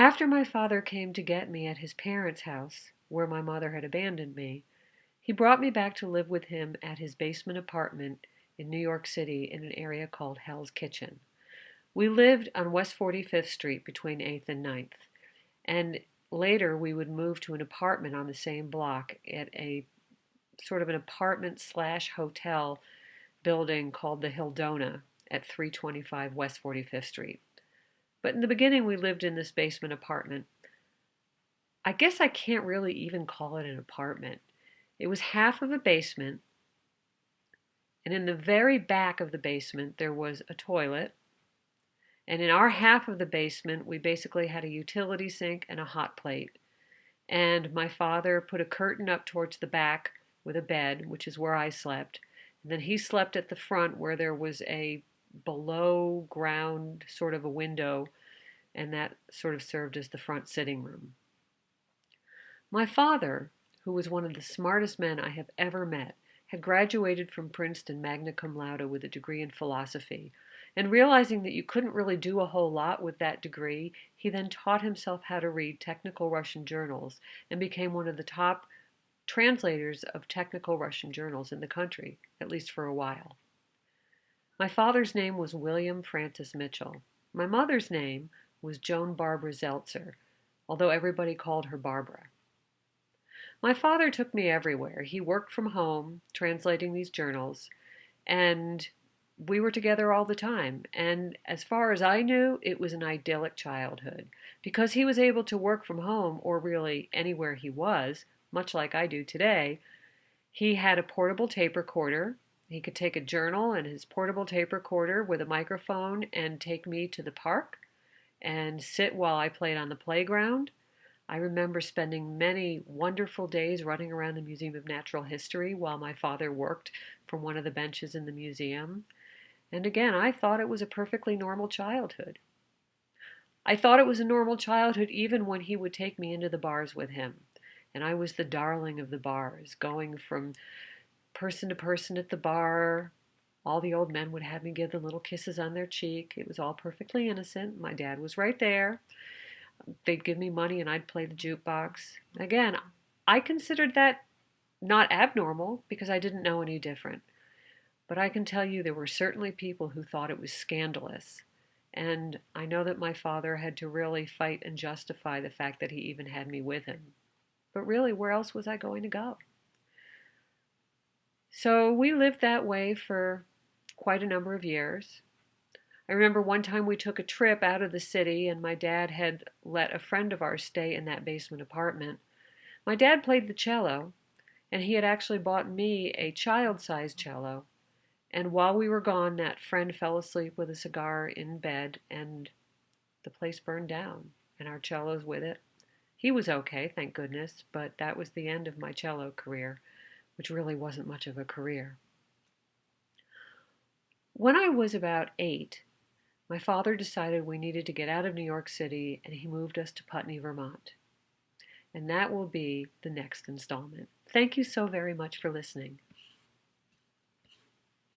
After my father came to get me at his parents' house, where my mother had abandoned me, he brought me back to live with him at his basement apartment in New York City in an area called Hell's Kitchen. We lived on West 45th Street between 8th and Ninth, and later we would move to an apartment on the same block at a sort of an apartment slash hotel building called the Hildona at 325 West 45th Street. But in the beginning, we lived in this basement apartment. I guess I can't really even call it an apartment. It was half of a basement, and in the very back of the basement, there was a toilet. And in our half of the basement, we basically had a utility sink and a hot plate. And my father put a curtain up towards the back with a bed, which is where I slept. And then he slept at the front where there was a below ground sort of a window, and that sort of served as the front sitting room. My father, who was one of the smartest men I have ever met, had graduated from Princeton magna cum laude with a degree in philosophy, and realizing that you couldn't really do a whole lot with that degree, he then taught himself how to read technical Russian journals and became one of the top translators of technical Russian journals in the country, at least for a while. My father's name was William Francis Mitchell. My mother's name was Joan Barbara Zeltzer, although everybody called her Barbara. My father took me everywhere. He worked from home, translating these journals, and we were together all the time. And as far as I knew, it was an idyllic childhood because he was able to work from home, or really anywhere he was, much like I do today. He had a portable tape recorder. He could take a journal and his portable tape recorder with a microphone and take me to the park and sit while I played on the playground. I remember spending many wonderful days running around the Museum of Natural History while my father worked from one of the benches in the museum. And again, I thought it was a perfectly normal childhood. I thought it was a normal childhood even when he would take me into the bars with him. And I was the darling of the bars, going from person to person at the bar. All the old men would have me give them little kisses on their cheek. It was all perfectly innocent. My dad was right there. They'd give me money and I'd play the jukebox. Again, I considered that not abnormal because I didn't know any different. But I can tell you there were certainly people who thought it was scandalous. And I know that my father had to really fight and justify the fact that he even had me with him. But really, where else was I going to go? So we lived that way for quite a number of years. I remember one time we took a trip out of the city, and my dad had let a friend of ours stay in that basement apartment. My dad played the cello, and he had actually bought me a child-sized cello. And while we were gone, that friend fell asleep with a cigar in bed, and the place burned down, and our cellos with it. He was okay, thank goodness, but that was the end of my cello career, which really wasn't much of a career. When I was about 8, my father decided we needed to get out of New York City, and he moved us to Putney, Vermont. And that will be the next installment. Thank you so very much for listening.